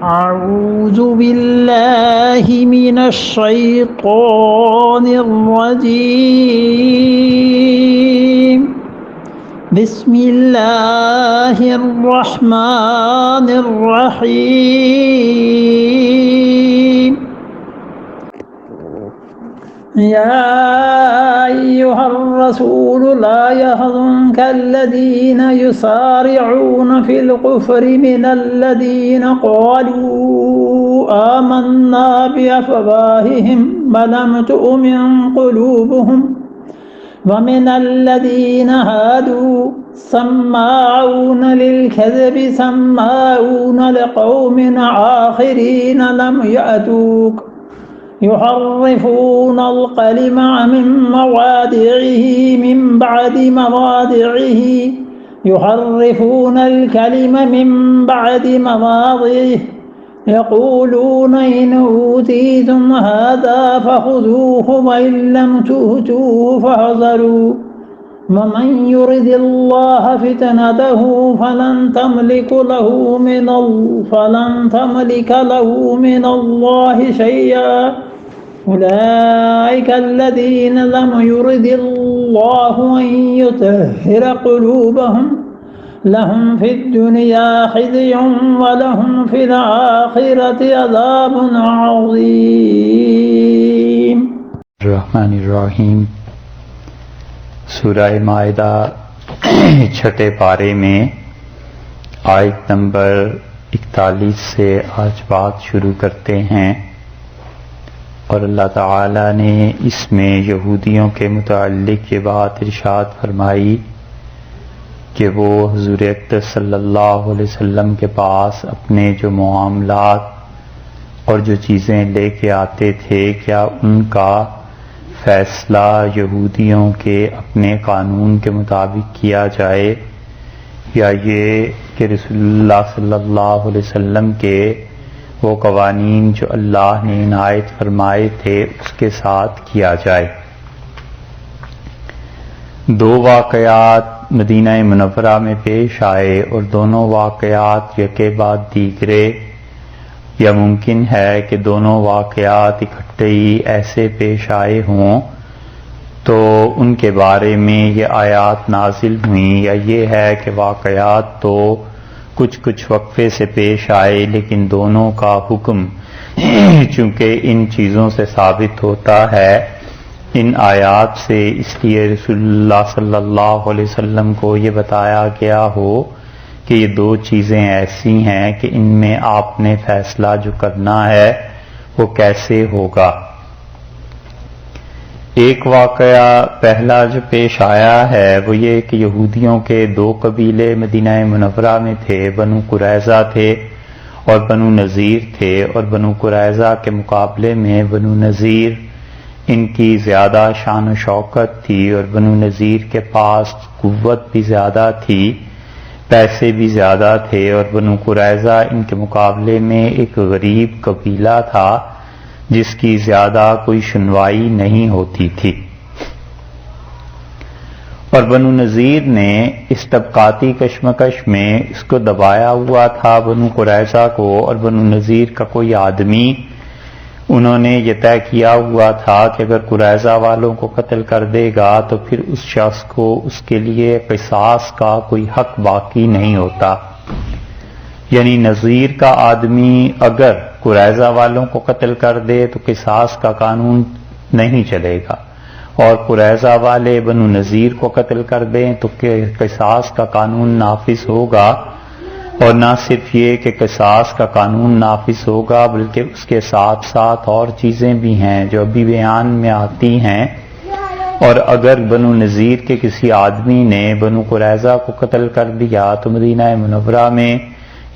أعوذ بالله من الشيطان الرجيم. بسم الله الرحمن الرحيم. يا أيها الرسول لا يحزنك الذين يسارعون في الكفر من الذين قالوا آمنا بأفواههم ولم تؤمن قلوبهم ومن الذين هادوا سماعون للكذب سماعون لقوم آخرين لم يأتوك يحرفون الكلم من مواضعه من بعد مواضعه يحرفون الكلم من بعد مواضعه يقولون إن أوتيتم هذا فخذوه وإن لم تؤتوه فاحذروا ومن يرد الله فتنته فلن تملك له من الله شيئا أولئك الذين لم يرد الله أن يطهر قلوبهم لهم في الدنيا خزي ولهم في الآخرة عذاب عظيم. الرحمن الرحیم. سورہ مائدہ چھٹے پارے میں آیت نمبر 41 سے آج بات شروع کرتے ہیں، اور اللہ تعالی نے اس میں یہودیوں کے متعلق یہ بات ارشاد فرمائی کہ وہ حضور اکرم صلی اللہ علیہ وسلم کے پاس اپنے جو معاملات اور جو چیزیں لے کے آتے تھے، کیا ان کا فیصلہ یہودیوں کے اپنے قانون کے مطابق کیا جائے، یا یہ کہ رسول اللہ صلی اللہ علیہ وسلم کے وہ قوانین جو اللہ نے عنایت فرمائے تھے اس کے ساتھ کیا جائے۔ دو واقعات مدینہ منورہ میں پیش آئے، اور دونوں واقعات یکے بعد دیگرے، یا ممکن ہے کہ دونوں واقعات اکٹھے ہی ایسے پیش آئے ہوں تو ان کے بارے میں یہ آیات نازل ہوئیں، یا یہ ہے کہ واقعات تو کچھ وقفے سے پیش آئے لیکن دونوں کا حکم چونکہ ان چیزوں سے ثابت ہوتا ہے ان آیات سے، اس لیے رسول اللہ صلی اللہ علیہ وسلم کو یہ بتایا گیا ہو کہ یہ دو چیزیں ایسی ہیں کہ ان میں آپ نے فیصلہ جو کرنا ہے وہ کیسے ہوگا۔ ایک واقعہ پہلا جو پیش آیا ہے وہ یہ کہ یہودیوں کے دو قبیلے مدینہ منورہ میں تھے، بنو قریظہ تھے اور بنو نذیر تھے، اور بنو قریظہ کے مقابلے میں بنو نذیر ان کی زیادہ شان و شوکت تھی، اور بنو نذیر کے پاس قوت بھی زیادہ تھی، پیسے بھی زیادہ تھے، اور بنو قریظہ ان کے مقابلے میں ایک غریب قبیلہ تھا جس کی زیادہ کوئی سنوائی نہیں ہوتی تھی۔ اور بنو نذیر نے اس طبقاتی کشمکش میں اس کو دبایا ہوا تھا بنو قریظہ کو، اور بنو نذیر کا کوئی آدمی انہوں نے یہ طے کیا ہوا تھا کہ اگر قریظہ والوں کو قتل کر دے گا تو پھر اس شخص کو اس کے لیے قصاص کا کوئی حق باقی نہیں ہوتا، یعنی نذیر کا آدمی اگر قریظہ والوں کو قتل کر دے تو قصاص کا قانون نہیں چلے گا، اور قریظہ والے بنو نذیر کو قتل کر دیں تو قصاص کا قانون نافذ ہوگا، اور نہ صرف یہ کہ قصاص کا قانون نافذ ہوگا بلکہ اس کے ساتھ ساتھ اور چیزیں بھی ہیں جو ابھی بیان میں آتی ہیں۔ اور اگر بنو نذیر کے کسی آدمی نے بنو قریظہ کو قتل کر دیا تو مدینہ منورہ میں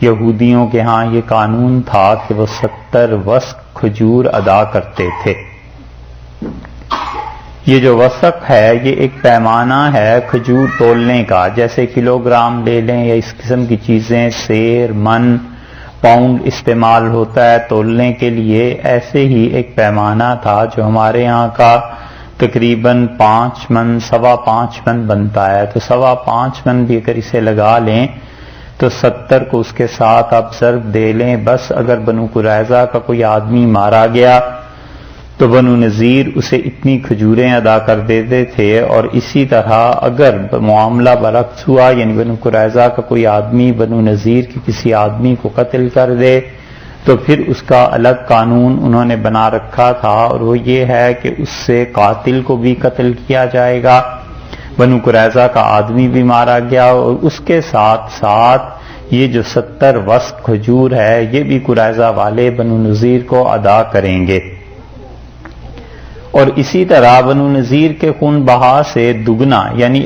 یہودیوں کے ہاں یہ قانون تھا کہ وہ 70 وسق کھجور ادا کرتے تھے۔ یہ جو وسق ہے یہ ایک پیمانہ ہے کھجور تولنے کا، جیسے کلو گرام لے لیں یا اس قسم کی چیزیں، سیر، من، پاؤنڈ استعمال ہوتا ہے تولنے کے لیے، ایسے ہی ایک پیمانہ تھا جو ہمارے یہاں کا تقریباً 5 من 5.25 من بنتا ہے، تو 5.25 من بھی اگر اسے لگا لیں تو 70 کو اس کے ساتھ آپ ضرب دے لیں. بس اگر بنو قریظہ کا کوئی آدمی مارا گیا تو بنو نذیر اسے اتنی کھجوریں ادا کر دیتے تھے. اور اسی طرح اگر معاملہ برعکس ہوا، یعنی بنو قریظہ کا کوئی آدمی بنو نذیر کے کسی آدمی کو قتل کر دے، تو پھر اس کا الگ قانون انہوں نے بنا رکھا تھا، اور وہ یہ ہے کہ اس سے قاتل کو بھی قتل کیا جائے گا. بنو قریظہ کا آدمی بھی مارا گیا، اور اس کے ساتھ ساتھ یہ جو 70 وسق کھجور ہے یہ بھی قریظہ والے بنو نذیر کو ادا کریں گے. اور اسی طرح بنو نذیر کے خون بہا سے دگنا، یعنی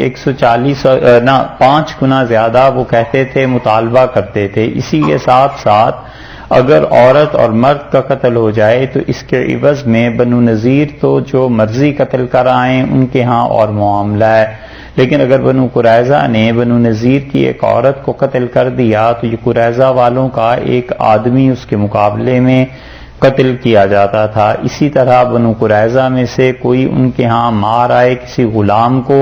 5 گنا زیادہ وہ کہتے تھے، مطالبہ کرتے تھے. اسی کے ساتھ ساتھ اگر عورت اور مرد کا قتل ہو جائے تو اس کے عوض میں بنو نذیر تو جو مرضی قتل کر آئیں ان کے ہاں اور معاملہ ہے، لیکن اگر بنو قریظہ نے بنو نذیر کی ایک عورت کو قتل کر دیا تو یہ قریظہ والوں کا ایک آدمی اس کے مقابلے میں قتل کیا جاتا تھا. اسی طرح بنو قریظہ میں سے کوئی ان کے ہاں مار آئے کسی غلام کو،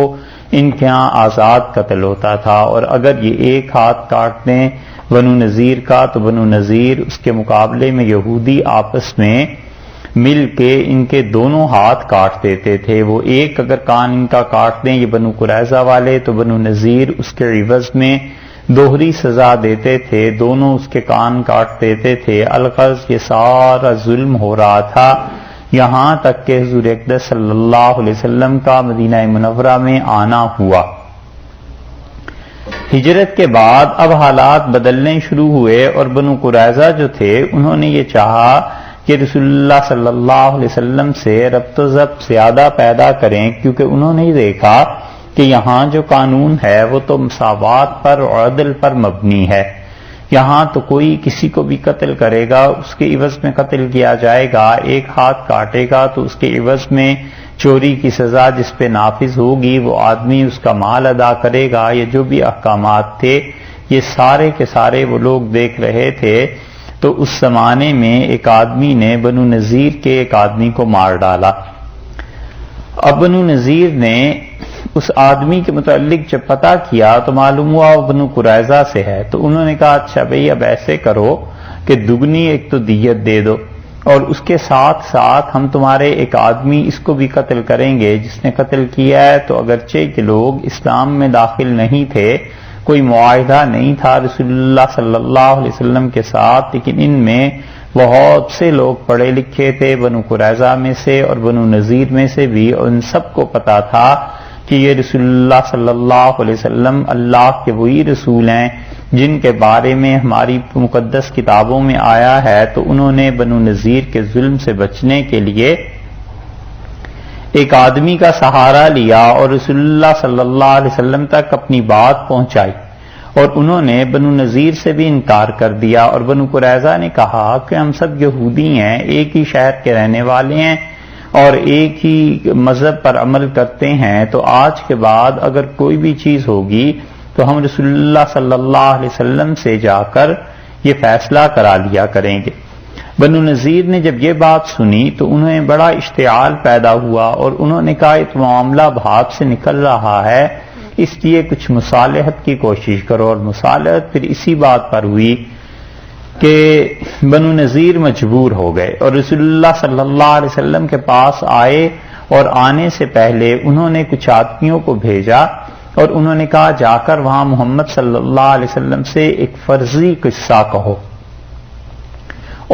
ان کے ہاں آزاد قتل ہوتا تھا. اور اگر یہ ایک ہاتھ کاٹ دیں بنو نذیر کا تو بنو نذیر اس کے مقابلے میں یہودی آپس میں مل کے ان کے دونوں ہاتھ کاٹ دیتے تھے. وہ ایک اگر کان ان کا کاٹ دیں یہ بنو قریظہ والے تو بنو نذیر اس کے عوض میں دوہری سزا دیتے تھے، دونوں اس کے کان کاٹ دیتے تھے. الغرض یہ سارا ظلم ہو رہا تھا یہاں تک کہ حضور اقدس صلی اللہ علیہ وسلم کا مدینہ منورہ میں آنا ہوا. ہجرت کے بعد اب حالات بدلنے شروع ہوئے، اور بنو قریظہ جو تھے انہوں نے یہ چاہا کہ رسول اللہ صلی اللہ علیہ وسلم سے ربط و ضبط زیادہ پیدا کریں، کیونکہ انہوں نے دیکھا کہ یہاں جو قانون ہے وہ تو مساوات پر اور عدل پر مبنی ہے. یہاں تو کوئی کسی کو بھی قتل کرے گا اس کے عوض میں قتل کیا جائے گا، ایک ہاتھ کاٹے گا تو اس کے عوض میں چوری کی سزا جس پہ نافذ ہوگی وہ آدمی اس کا مال ادا کرے گا. یہ جو بھی احکامات تھے یہ سارے کے سارے وہ لوگ دیکھ رہے تھے. تو اس زمانے میں ایک آدمی نے بنو نذیر کے ایک آدمی کو مار ڈالا. اب بنو نذیر نے اس آدمی کے متعلق جب پتہ کیا تو معلوم ہوا وہ بنو قریظہ سے ہے. تو انہوں نے کہا اچھا بھئی اب ایسے کرو کہ دگنی ایک تو دیت دے دو، اور اس کے ساتھ ساتھ ہم تمہارے ایک آدمی اس کو بھی قتل کریں گے جس نے قتل کیا ہے. تو اگرچہ کہ لوگ اسلام میں داخل نہیں تھے، کوئی معاہدہ نہیں تھا رسول اللہ صلی اللہ علیہ وسلم کے ساتھ، لیکن ان میں بہت سے لوگ پڑھے لکھے تھے بنو قریظہ میں سے اور بنو نذیر میں سے بھی، اور ان سب کو پتا تھا کہ یہ رسول اللہ صلی اللہ علیہ وسلم اللہ کے وہی رسول ہیں جن کے بارے میں ہماری مقدس کتابوں میں آیا ہے. تو انہوں نے بنو نذیر کے ظلم سے بچنے کے لیے ایک آدمی کا سہارا لیا اور رسول اللہ صلی اللہ علیہ وسلم تک اپنی بات پہنچائی، اور انہوں نے بنو نذیر سے بھی انکار کر دیا. اور بنو قریظہ نے کہا کہ ہم سب یہودی ہیں، ایک ہی شہر کے رہنے والے ہیں اور ایک ہی مذہب پر عمل کرتے ہیں، تو آج کے بعد اگر کوئی بھی چیز ہوگی تو ہم رسول اللہ صلی اللہ علیہ وسلم سے جا کر یہ فیصلہ کرا لیا کریں گے. بنو نذیر نے جب یہ بات سنی تو انہیں بڑا اشتعال پیدا ہوا، اور انہوں نے کہا یہ معاملہ بھاپ سے نکل رہا ہے، اس لیے کچھ مصالحت کی کوشش کرو. اور مصالحت پھر اسی بات پر ہوئی کہ بنو نذیر مجبور ہو گئے اور رسول اللہ صلی اللہ علیہ وسلم کے پاس آئے، اور آنے سے پہلے انہوں نے کچھ آدمیوں کو بھیجا اور انہوں نے کہا جا کر وہاں محمد صلی اللہ علیہ وسلم سے ایک فرضی قصہ کہو،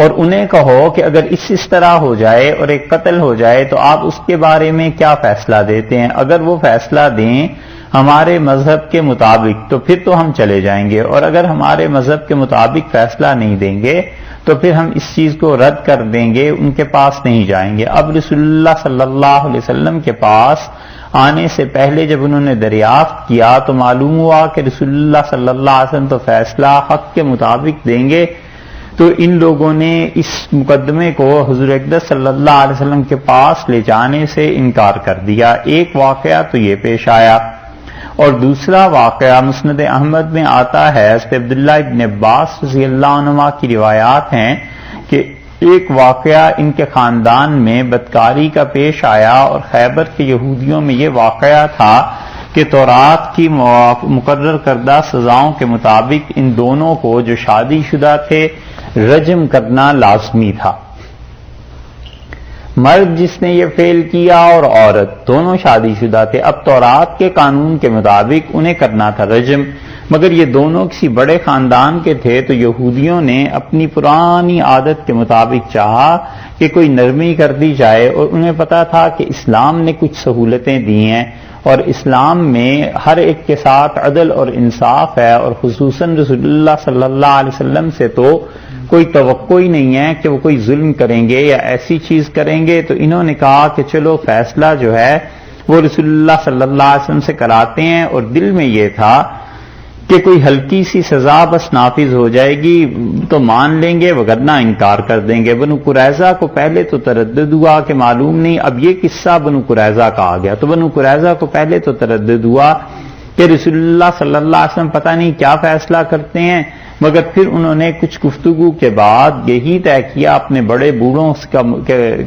اور انہیں کہو کہ اگر اس طرح ہو جائے اور ایک قتل ہو جائے تو آپ اس کے بارے میں کیا فیصلہ دیتے ہیں. اگر وہ فیصلہ دیں ہمارے مذہب کے مطابق تو پھر تو ہم چلے جائیں گے، اور اگر ہمارے مذہب کے مطابق فیصلہ نہیں دیں گے تو پھر ہم اس چیز کو رد کر دیں گے، ان کے پاس نہیں جائیں گے. اب رسول اللہ صلی اللہ علیہ وسلم کے پاس آنے سے پہلے جب انہوں نے دریافت کیا تو معلوم ہوا کہ رسول اللہ صلی اللہ علیہ وسلم تو فیصلہ حق کے مطابق دیں گے. تو ان لوگوں نے اس مقدمے کو حضور اقدس صلی اللہ علیہ وسلم کے پاس لے جانے سے انکار کر دیا. ایک واقعہ تو یہ پیش آیا، اور دوسرا واقعہ مسند احمد میں آتا ہے، حضرت عبداللہ ابن عباس رضی اللہ عنہما کی روایات ہیں کہ ایک واقعہ ان کے خاندان میں بدکاری کا پیش آیا، اور خیبر کے یہودیوں میں یہ واقعہ تھا کہ تورات کی مقرر کردہ سزاؤں کے مطابق ان دونوں کو جو شادی شدہ تھے رجم کرنا لازمی تھا. مرد جس نے یہ فعل کیا اور عورت دونوں شادی شدہ تھے. اب تورات کے قانون کے مطابق انہیں کرنا تھا رجم، مگر یہ دونوں کسی بڑے خاندان کے تھے تو یہودیوں نے اپنی پرانی عادت کے مطابق چاہا کہ کوئی نرمی کر دی جائے، اور انہیں پتا تھا کہ اسلام نے کچھ سہولتیں دی ہیں اور اسلام میں ہر ایک کے ساتھ عدل اور انصاف ہے، اور خصوصاً رسول اللہ صلی اللہ علیہ وسلم سے تو کوئی توقع ہی نہیں ہے کہ وہ کوئی ظلم کریں گے یا ایسی چیز کریں گے. تو انہوں نے کہا کہ چلو فیصلہ جو ہے وہ رسول اللہ صلی اللہ علیہ وسلم سے کراتے ہیں، اور دل میں یہ تھا کہ کوئی ہلکی سی سزا بس نافذ ہو جائے گی تو مان لیں گے، وگرنہ انکار کر دیں گے. بنو قریظہ کو پہلے تو تردد ہوا کہ معلوم نہیں، اب یہ قصہ بنو قریظہ کا آ گیا، تو بنو قریظہ کو پہلے تو تردد ہوا کہ رسول اللہ صلی اللہ علیہ وسلم پتہ نہیں کیا فیصلہ کرتے ہیں، مگر پھر انہوں نے کچھ گفتگو کے بعد یہی طے کیا اپنے بڑے بوڑھوں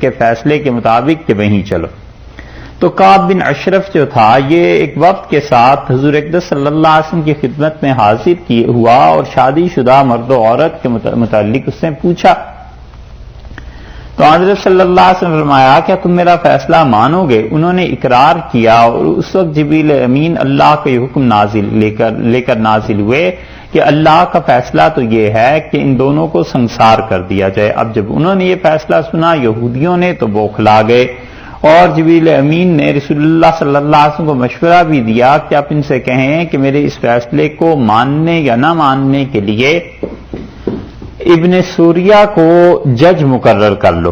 کے فیصلے کے مطابق کہ وہیں چلو. تو کعب بن اشرف جو تھا یہ ایک وفد کے ساتھ حضور اقدس صلی اللہ علیہ وسلم کی خدمت میں حاضر ہوا، اور شادی شدہ مرد و عورت کے متعلق اس نے پوچھا. تو حضرت صلی اللہ علیہ وسلم نے فرمایا کیا تم میرا فیصلہ مانو گے؟ انہوں نے اقرار کیا، اور اس وقت جبریل امین اللہ کے حکم لے کر نازل ہوئے کہ اللہ کا فیصلہ تو یہ ہے کہ ان دونوں کو سنسار کر دیا جائے. اب جب انہوں نے یہ فیصلہ سنا یہودیوں نے تو بوکھلا گئے، اور جبریل امین نے رسول اللہ صلی اللہ علیہ وسلم کو مشورہ بھی دیا کہ آپ ان سے کہیں کہ میرے اس فیصلے کو ماننے یا نہ ماننے کے لیے ابن سوریہ کو جج مقرر کر لو.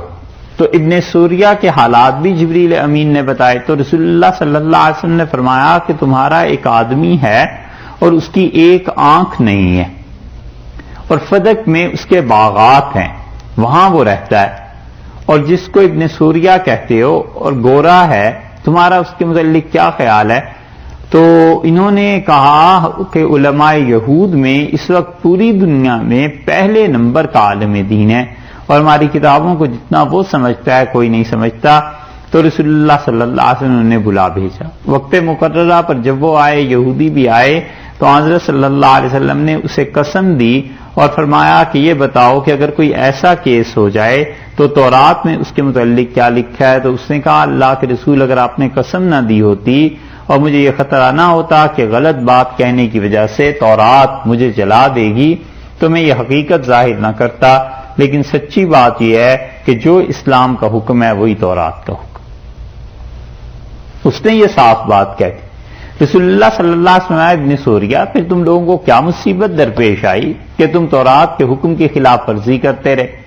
تو ابن سوریہ کے حالات بھی جبریل امین نے بتائے. تو رسول اللہ صلی اللہ علیہ وسلم نے فرمایا کہ تمہارا ایک آدمی ہے اور اس کی ایک آنکھ نہیں ہے، اور فدق میں اس کے باغات ہیں، وہاں وہ رہتا ہے، اور جس کو ابن سوریہ کہتے ہو اور گورا ہے، تمہارا اس کے متعلق کیا خیال ہے؟ تو انہوں نے کہا کہ علماء یہود میں اس وقت پوری دنیا میں پہلے نمبر کا عالم دین ہے، اور ہماری کتابوں کو جتنا وہ سمجھتا ہے کوئی نہیں سمجھتا. تو رسول اللہ صلی اللہ علیہ وسلم نے بلا بھیجا. وقت مقررہ پر جب وہ آئے، یہودی بھی آئے، تو حضرت صلی اللہ علیہ وسلم نے اسے قسم دی اور فرمایا کہ یہ بتاؤ کہ اگر کوئی ایسا کیس ہو جائے تو تورات میں اس کے متعلق کیا لکھا ہے؟ تو اس نے کہا اللہ کے رسول اگر آپ نے قسم نہ دی ہوتی اور مجھے یہ خطرہ نہ ہوتا کہ غلط بات کہنے کی وجہ سے تورات مجھے جلا دے گی تو میں یہ حقیقت ظاہر نہ کرتا. لیکن سچی بات یہ ہے کہ جو اسلام کا حکم ہے وہی تورات کا حکم. اس نے یہ صاف بات کہہ دی. رسول اللہ صلی اللہ علیہ وسلم ابن سوریہ پھر تم لوگوں کو کیا مصیبت درپیش آئی کہ تم تورات کے حکم کی خلاف ورزی کرتے رہے؟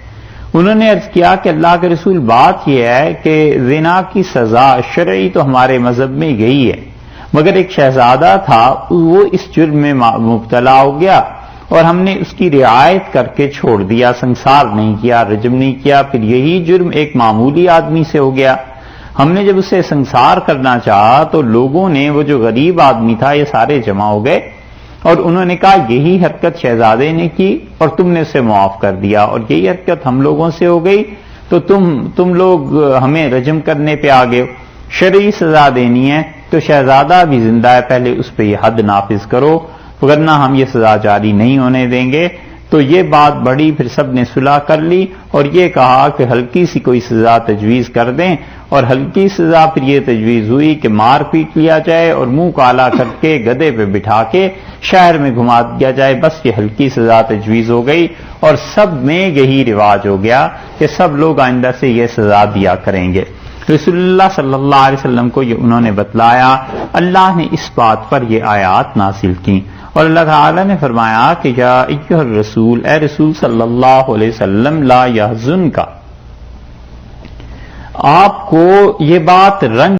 انہوں نے عرض کیا کہ اللہ کے رسول بات یہ ہے کہ زنا کی سزا شرعی تو ہمارے مذہب میں گئی ہے، مگر ایک شہزادہ تھا وہ اس جرم میں مبتلا ہو گیا اور ہم نے اس کی رعایت کر کے چھوڑ دیا، سنسار نہیں کیا، رجم نہیں کیا. پھر یہی جرم ایک معمولی آدمی سے ہو گیا. ہم نے جب اسے سنسار کرنا چاہا تو لوگوں نے، وہ جو غریب آدمی تھا یہ سارے جمع ہو گئے اور انہوں نے کہا یہی حرکت شہزادے نے کی اور تم نے اسے معاف کر دیا، اور یہی حرکت ہم لوگوں سے ہو گئی تو تم لوگ ہمیں رجم کرنے پہ آ گئے. شرعی سزا دینی ہے تو شہزادہ بھی زندہ ہے، پہلے اس پہ یہ حد نافذ کرو ورنہ ہم یہ سزا جاری نہیں ہونے دیں گے. تو یہ بات بڑی، پھر سب نے صلح کر لی اور یہ کہا کہ ہلکی سی کوئی سزا تجویز کر دیں، اور ہلکی سزا پھر یہ تجویز ہوئی کہ مار پیٹ لیا جائے اور منہ کالا کر کے گدھے پہ بٹھا کے شہر میں گھما دیا جائے. بس یہ ہلکی سزا تجویز ہو گئی اور سب میں یہی رواج ہو گیا کہ سب لوگ آئندہ سے یہ سزا دیا کریں گے. رسول اللہ صلی اللہ علیہ وسلم کو یہ انہوں نے بتلایا. اللہ نے اس بات پر یہ آیات نازل کی اور اللہ تعالی نے فرمایا کہ یا ایھا الرسول، اے رسول صلی اللہ علیہ وسلم، لا یحزنک، آپ کو یہ بات رنج